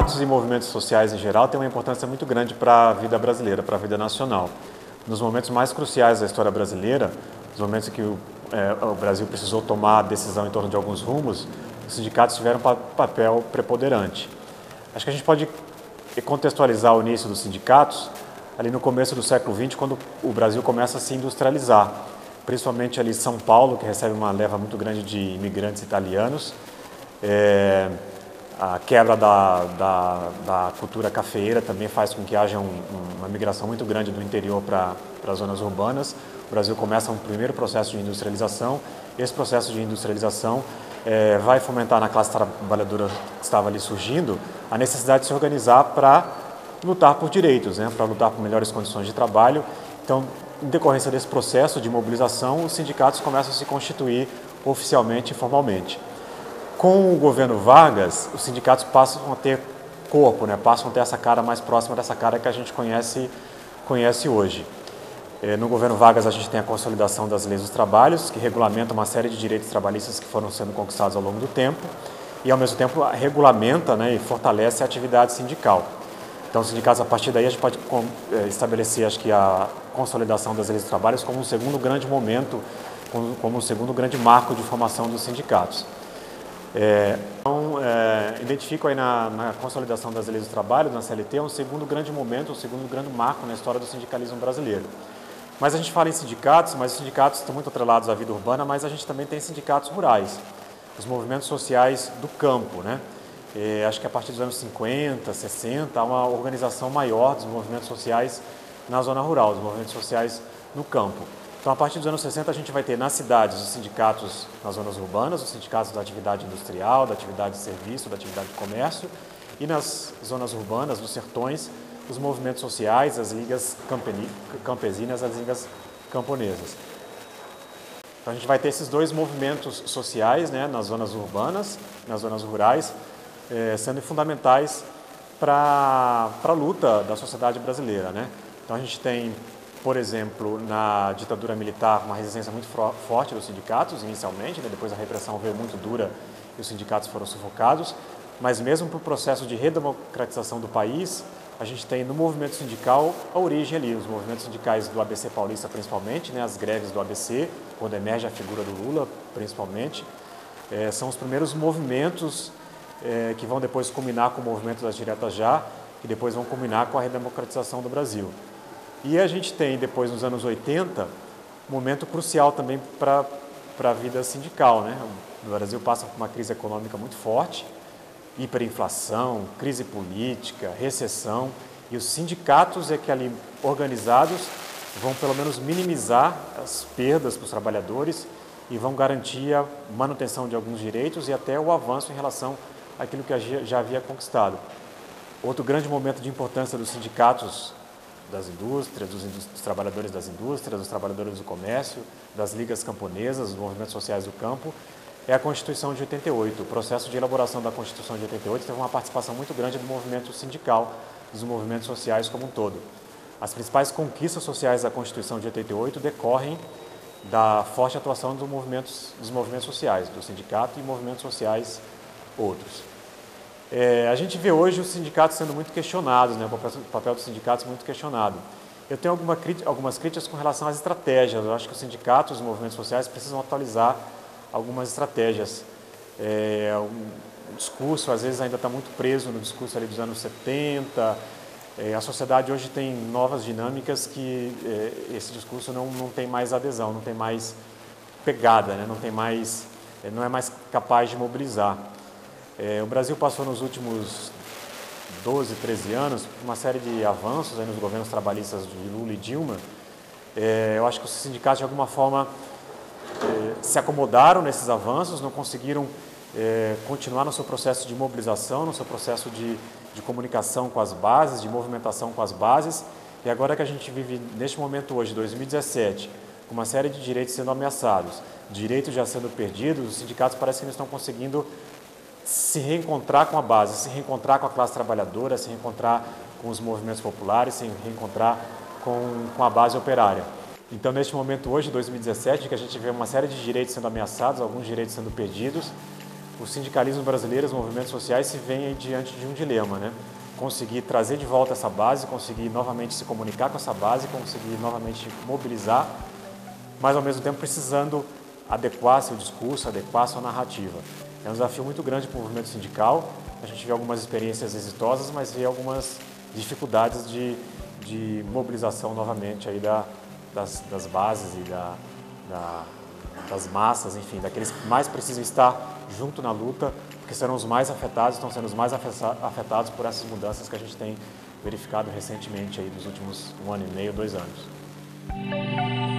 sindicatos e movimentos sociais em geral têm uma importância muito grande para a vida brasileira, para a vida nacional. Nos momentos mais cruciais da história brasileira, nos momentos em que o Brasil precisou tomar a decisão em torno de alguns rumos, os sindicatos tiveram um papel preponderante. Acho que a gente pode contextualizar o início dos sindicatos ali no começo do século XX, quando o Brasil começa a se industrializar, principalmente ali São Paulo, que recebe uma leva muito grande de imigrantes italianos. A quebra da cultura cafeeira também faz com que haja uma migração muito grande do interior para as zonas urbanas. O Brasil começa um primeiro processo de industrialização. Esse processo de industrialização vai fomentar na classe trabalhadora que estava ali surgindo a necessidade de se organizar para lutar por direitos, para lutar por melhores condições de trabalho. Então, em decorrência desse processo de mobilização, os sindicatos começam a se constituir oficialmente e formalmente. Com o governo Vargas, os sindicatos passam a ter corpo, passam a ter essa cara mais próxima dessa cara que a gente conhece hoje. No governo Vargas, a gente tem a consolidação das leis dos trabalhos, que regulamentam uma série de direitos trabalhistas que foram sendo conquistados ao longo do tempo, e, ao mesmo tempo, regulamenta e fortalece a atividade sindical. Então, os sindicatos, a partir daí, a gente pode estabelecer, acho que, a consolidação das leis dos trabalhos como um segundo grande momento, como um segundo grande marco de formação dos sindicatos. Então, identifico aí na consolidação das leis do trabalho, na CLT, um segundo grande momento, um segundo grande marco na história do sindicalismo brasileiro. Mas a gente fala em sindicatos, mas os sindicatos estão muito atrelados à vida urbana, mas a gente também tem sindicatos rurais, os movimentos sociais do campo, acho que a partir dos anos 50, 60, há uma organização maior dos movimentos sociais na zona rural, os movimentos sociais no campo. Então, a partir dos anos 60, a gente vai ter nas cidades os sindicatos nas zonas urbanas, os sindicatos da atividade industrial, da atividade de serviço, da atividade de comércio, e nas zonas urbanas, nos sertões, os movimentos sociais, as ligas campesinas, as ligas camponesas. Então, a gente vai ter esses dois movimentos sociais, nas zonas urbanas, nas zonas rurais, sendo fundamentais para a luta da sociedade brasileira. Então, a gente tem, por exemplo, na ditadura militar, uma resistência muito forte dos sindicatos, inicialmente, depois a repressão veio muito dura e os sindicatos foram sufocados, mas mesmo para o processo de redemocratização do país, a gente tem no movimento sindical a origem ali, os movimentos sindicais do ABC paulista principalmente, as greves do ABC, quando emerge a figura do Lula principalmente, são os primeiros movimentos que vão depois culminar com o movimento das diretas já, que depois vão culminar com a redemocratização do Brasil. E a gente tem depois, nos anos 80, um momento crucial também para a vida sindical. O Brasil passa por uma crise econômica muito forte, hiperinflação, crise política, recessão, e os sindicatos que ali organizados vão pelo menos minimizar as perdas para os trabalhadores e vão garantir a manutenção de alguns direitos e até o avanço em relação àquilo que já havia conquistado. Outro grande momento de importância dos sindicatos das indústrias, dos trabalhadores das indústrias, dos trabalhadores do comércio, das ligas camponesas, dos movimentos sociais do campo, é a Constituição de 88. O processo de elaboração da Constituição de 88 teve uma participação muito grande do movimento sindical, dos movimentos sociais como um todo. As principais conquistas sociais da Constituição de 88 decorrem da forte atuação dos movimentos sociais, do sindicato e movimentos sociais outros. A gente vê hoje os sindicatos sendo muito questionados, o papel dos sindicatos muito questionado. Eu tenho algumas críticas com relação às estratégias. Eu acho que os sindicatos, os movimentos sociais precisam atualizar algumas estratégias. O discurso, às vezes, ainda está muito preso no discurso ali dos anos 70. A sociedade hoje tem novas dinâmicas que esse discurso não tem mais adesão, não tem mais pegada, não é mais capaz de mobilizar. O Brasil passou nos últimos 12, 13 anos por uma série de avanços nos governos trabalhistas de Lula e Dilma. Eu acho que os sindicatos, de alguma forma, se acomodaram nesses avanços, não conseguiram continuar no seu processo de mobilização, no seu processo de comunicação com as bases, de movimentação com as bases. E agora que a gente vive, neste momento hoje, 2017, com uma série de direitos sendo ameaçados, direitos já sendo perdidos, os sindicatos parecem que não estão conseguindo se reencontrar com a base, se reencontrar com a classe trabalhadora, se reencontrar com os movimentos populares, se reencontrar com a base operária. Então, neste momento hoje, 2017, que a gente vê uma série de direitos sendo ameaçados, alguns direitos sendo perdidos, o sindicalismo brasileiro, os movimentos sociais se veem diante de um dilema, né? Conseguir trazer de volta essa base, conseguir novamente se comunicar com essa base, conseguir novamente mobilizar, mas ao mesmo tempo precisando adequar seu discurso, adequar sua narrativa. É um desafio muito grande para o movimento sindical. A gente vê algumas experiências exitosas, mas vê algumas dificuldades de mobilização novamente aí das bases e das massas, enfim, daqueles que mais precisam estar junto na luta, porque serão os mais afetados, estão sendo os mais afetados por essas mudanças que a gente tem verificado recentemente aí nos últimos 1 ano e meio, 2 anos.